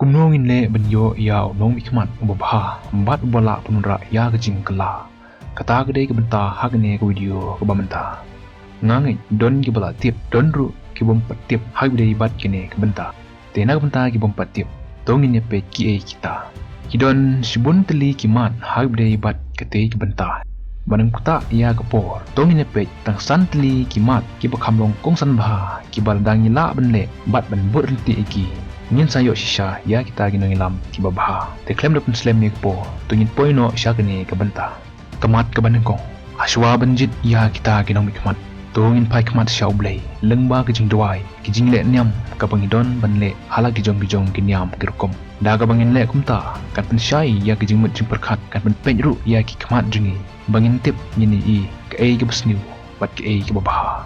Kumnongin le benyo ya nong ikmat ubabha mbat ubala punra ya kejing kela kata gede ke benta hagne ke video ke bamenta ngangai don ke bala tip don ru ke bompat tip hagde ibat kene ke benta tena ke benta ke bompat tip tongin pe ki kita kidon sibun teli kimat hagde ibat kete ke benta banang kuta ya ke por tongin pe tang san teli kimat ki bakamlong kong san bah ki baldang ila benle bat ban berhenti iki ngin sayo shisha ya kita ginong ilam tiba baha te klem dapun slam ni po tungin poino sya kene ke benta kemat ke banengkong aswa benjit ya kita ginong mikmat tungin pai kemat sya ublei lengba ke jing duai ke jing le nyam ke bangidon banle hala gijong ginyam kirukom da ke bangin le kumta kan pen syai ya ke jing mut jing perkat kan pen penru ya ki kemat jingi bangin tip ngini i ke ei ke besniu bat ke ei ke baha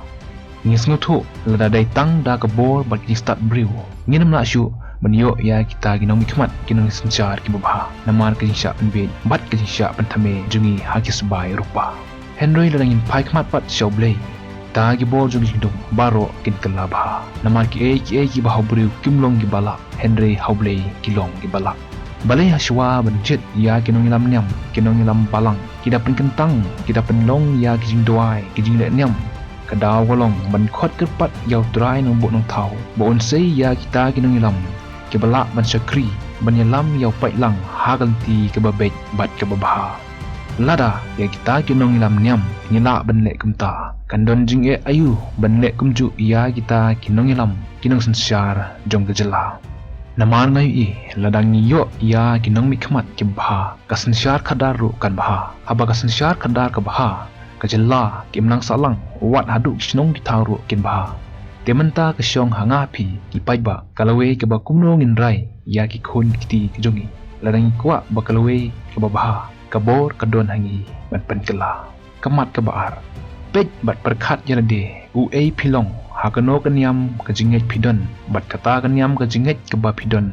ngis ngutu lada dai tang da ke bor bat ki start brew ngin nak syu menyo ya kita ginong mikmat ginong sencar ki babha namar ke sya penbe bat ke sya pentame jungi hakis bai rupa henry ladangin pai kmat pat shaublei ta gi bor jungi dum baro kin kelabha namar ki ki bahu brew kimlong gi bala henry haublei kilong gi bala balai haswa benjet ya ginong ilam nyam ginong ilam balang kita pen kentang kita pen long ya ki jing doai ki jing le nyam kadaw golong ban khot kerpat yau trai nong bo nong thau bo on sei ya kita ginong ilam ke balak ban syakri ban yalam yau pai lang haganti ke babet bat ke babaha lada ya kita ginong ilam nyam nyela ban le kumta kandon jing e ayu ban le kumju ya kita ginong ilam ginong sensyar jong gejela namar ngai i ladang ni yo ya ginong mikmat ke baha ka sensyar khadaru kan baha aba ka sensyar khadar ke baha kajela kimnang salang wat hadu kisnong ditaru kin bah tementa kesyong hangapi ki paiba kalawe ke ba kumno ngin rai ya ki khon kiti jongi ladang kwa ba kalawe ke ba bah kabor kadon hangi ban pen kela kemat ke baar pej bat perkhat yalade u ei pilong hakano kanyam kajinget pidon bat kata kanyam kajinget ke ba pidon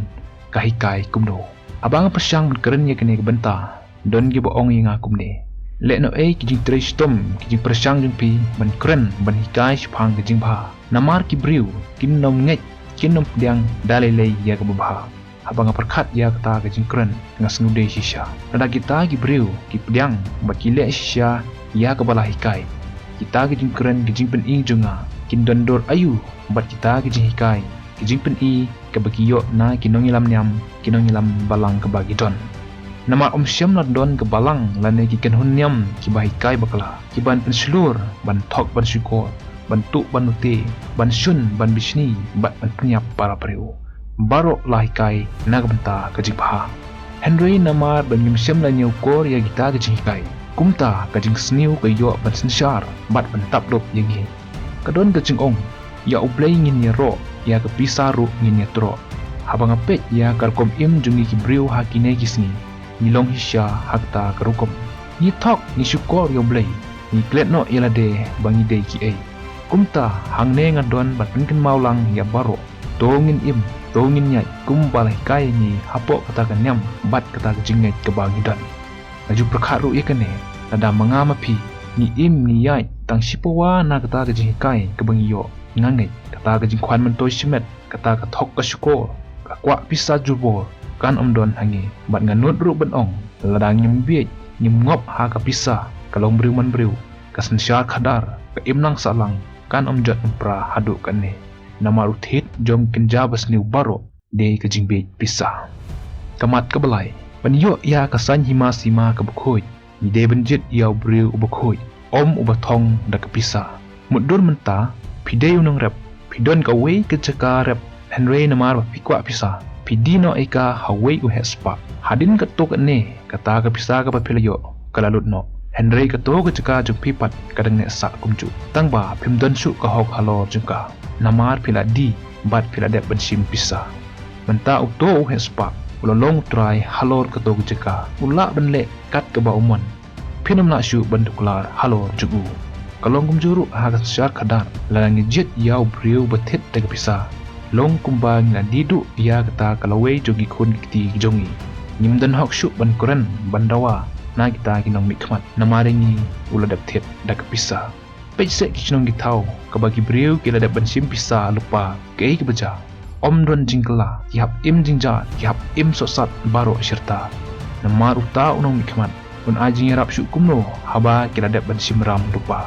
kahikai kumno abang pasyang keren ya kene ke benta don ge ba ong inga kumne lek no kijing tristom kijing persang jung pi ban kren ban hikai shpang kijing bha namar ki briu kin nom nget kin nom diang dalele ya ke bha abang perkhat ya kata kijing kren ngas ngude shisha nada kita ki briu ki pdiang ba ki le shisha ya ke bala hikai kita kijing kren kijing pen ing junga kin dondor ayu bat kita kijing hikai kijing pen i ke bagiyo na kinong ilam nyam kinong ilam balang ke bagi don nama syam na don ke balang lane ki ken hunyam ki bai kai bakla ki ban penslur ban thok ban syukor ban tu ban ute ban shun ban bisni ban penyap para preu baro lai kai nag benta ke jibha henry namar ban syam la nyau kor ya gita ke jikai kumta ke jing sniu ke yo ban sensyar bat ban tap dop yengi kadon ke jingong ya ublei ngin ya ro ya ke pisaru ngin ya tro habang apet ya karkom im jungi ki briu hakine kisni nilong hisya hakta kerukom ni thok ni syukor yo blei ni kletno yalade bangi de ki ei kumta hangne ngadon bat penken maulang ya baro tongin im tongin nyai kumbalai kai ni hapo kata kenyam bat kata jinget ke bangi dan aju perkharu ikane ada mangama pi ni im ni yai tang sipawa na kata ke jing kai ke bangi yo ngangai kata ke jing kwan mentoi simet kata ke thok ke syukor ka kwa pisa jubor kan don hangi bat nganut ru ben ong ladang nyembiet nyemngop ha ka pisa kalong briu man briu ka sensyar khadar ka imnang salang kan jot pra hadu kanne nama uthit jom kenja basniu baro de ka jingbet pisa kamat ka balai panyo ya ka san hima sima ka bukhoi ni de benjit yaw briu ubukhoi om ubathong da ka pisa mudur menta pideu nang rep pidon ka wei ke caka rep henry namar pikwa pisa pidino eka hawai u hespa hadin ketok ne kata ke pisa ke papilayo kalalut no henry ketok ke ceka jung pipat kadang ne sak kumju tangba pimdon su ka hok halor jungka namar pila di bat pila dep bensim pisa menta uto u hespa ulolong try halor ketok ke ceka ula benle kat ke ba umon pinam na su banduklar halor jugu kalong kumjuru ha syar kadar langi jet yau briu betit de pisa long kumbang na didu ya kata kalawai jogi kun kiti jongi nyimdan hok syuk ban kuran bandawa na kita kinong mikmat namaringi uladap thet dak pisa pejse kinong gitau kabagi briu kila dap ban sim pisa lupa kei kebaja om don jingkala ki hap im jingjar ki hap im sosat baro serta namar uta unong mikmat un ajing rap syuk kumno haba kiradap ban simram rupa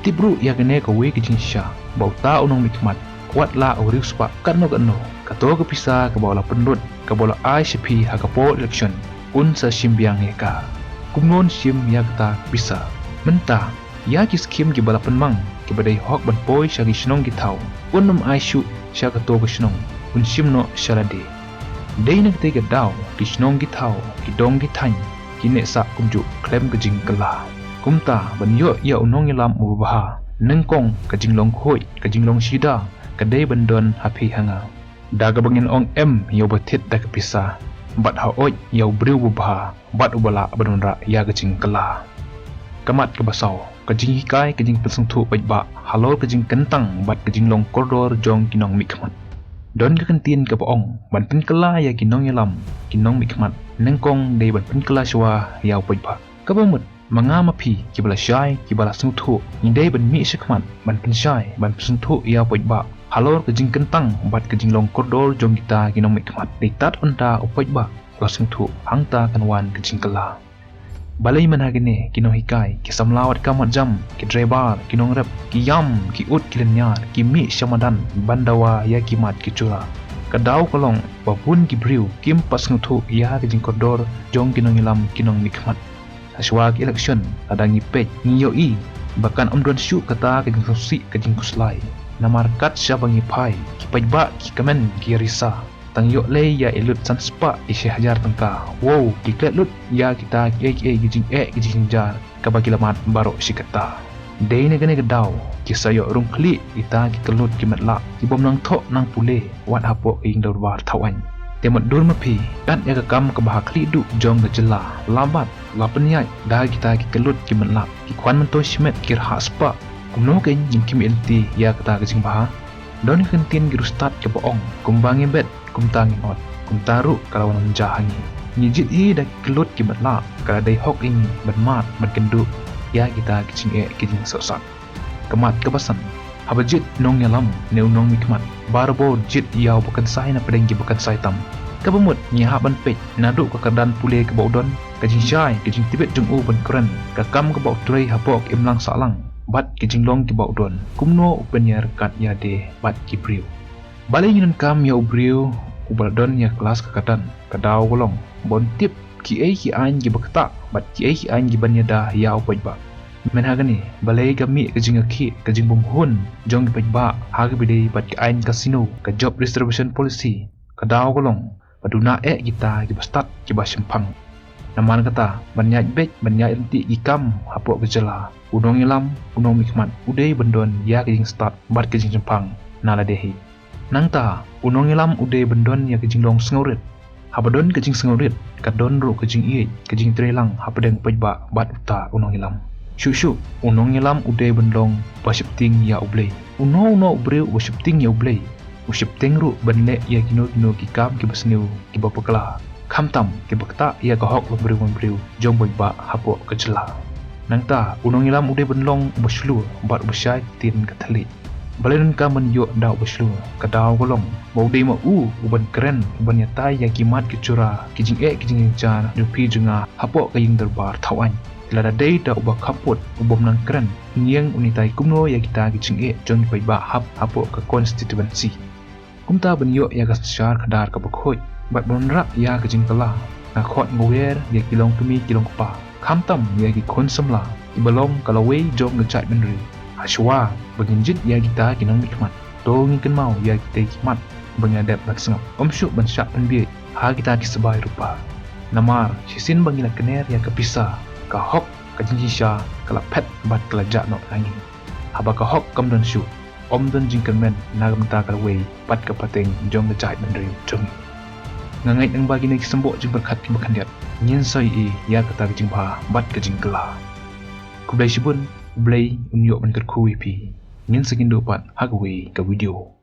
tibru ya gene ka we ki jinsha bauta unong mikmat kuat la uriu spa kanno kato ke pisa ke bawla pendut ke bola ICP ha po election un sa simbiang eka kumnon sim ya kata bisa mentah ya ki skim ki bala penmang ki badai hok ban poi syagi snong ki tau unum aisyu sya kato ke snong un simno syalade dei nak te ke dau ki snong ki tau ki dong ki tany ki nek sa kumju klem ke jing kala kumta ban yo ya unong yalam ubah nengkong ke jinglong khoi ke jinglong sida kedai bendon hapi hanga daga bangin ong yo batit dak pisah bat ha oi yo briu bubha bat ubala benunra ya gajing kala kamat ke basau kajing hikai kajing pesung thu baik halor kajing kentang bat kajing long koridor jong kinong mikmat don ke kentin ke paong ban pen kala ya kinong yalam kinong mikmat nengkong dei ban pen kala shwa ya baik ka bamut mangama pi ki bala syai ki bala sung thu indai ban mi shikmat ban pen syai ban pesung thu ya baik halor kejing kentang bat kejing long koridor jong kita kinong mikmat ditat unta upai ba lasung thu hangta kanwan kejing kala balai manhagene kinong hikai ki samlawat kamat jam ki driver kinong rep ki yam ki ut kilanyar ki mi syamadan bandawa ya kimat ki cura kadau kolong babun ki briu kim pas nguthu ya kejing koridor jong kinong ilam kinong mikmat aswa ki election adangi pej ngiyoi bahkan omdon syu kata kejing sosi kejing kuslai namarkat siya bangi pai ki pajba ki kamen ki risa tang yo le ya elut san spa isi hajar tangka wow ki klet ya kita ki gijing jar ka bagi lamat baro si kata dei ne gane gedau ki sayo rung kli kita ki kelut ki matla ki bom nang thok nang pule wat hapo ing dorbar thawan temot dur mapi kan ya kam ka bah kli du jong gejela lambat lapenya da kita ki kelut ki matla ki kwan mento simet ki ha spa kumno ken ning kimi elti ya kata kejing baha don kentin girustat ke boong kumbangi bet kumtangi not kumtaru kalawan jahangi nyijit hi dak kelut ki batla kala dai hok ing bermat berkendu ya kita kejing sosat kemat kebasan habajit nong yalam ne unong mikmat barbo jit yau bukan sai na pedeng bukan sai tam kabumut nyahaban pej nadu ke kadan pule ke baudon kejing syai kejing tibet jung u ban keren kakam ke bau trei hapok imlang salang bat kijinglong ki baudon kumno upenyar kat ya de bat ki briu balai nginan kam ya ubriu ubaldon ya kelas kakatan kadau golong bon tip ki an ki bakta bat ki an ki banyada ya upajba men hagani balai kami kejing aki kejing bumhun jong ki pajba hag bidei bat ki an casino ka job distribution policy kadau golong paduna kita ki bastat ki basimpang naman kata banyak bej banyak enti ikam hapok gejala unong ilam unong mikmat udai bendon ya kejing start bat kejing jempang nala dehi nangta unong ilam udai bendon ya kejing long sengaurit habadon kejing sengaurit kadon ru kejing iej kejing trelang hapadeng pejba bat uta unong ilam syuk unong ilam udai bendong pasipting ya ublei uno ubreu pasipting ya ublei usipting ru benle ya kino kikam ki basniu ki bapakala kamtam ke bakta ia kahok membriu jong boiba hapo kejela nangta unong ilam ude benlong beslu bat besyai tin kathali balen ka men yo dau beslu kadau golong baude ma uban keren uban yatai ya kimat kecura kijing jar dupi junga hapo kaying derbar thawan lada dei da uba kaput ubom nang keren ngieng unitai kumno ya kita kijing jong boiba hapo ke constituency kumta ben yo ya gasyar kadar ka bakhoi bat bonra ya kejing kala na khot ngower ya kilong kemi kilong pa kamtam ya ki konsamla ibalong kalawe jong ngechat benri aswa benginjit ya kita kinong mikmat to ngiken mau ya kita kimat bengadap batsngap omsyuk bansyak penbi ha kita ki sebai rupa namar sisin bangila kener ya kepisa ka hok kajinjisha kala pet bat kelajak no angin haba ka hok kamdon syu omdon jingkermen nagamta kalawe pat kapateng jong ngechat benri jong ngangai ang bagi nagi sembok jing berkat ki bakandiat nyen sai ya kata kejing ba bat kejing kela kublai sibun blai unyok ban kerkui pi nyen segindo pat hagwe ka video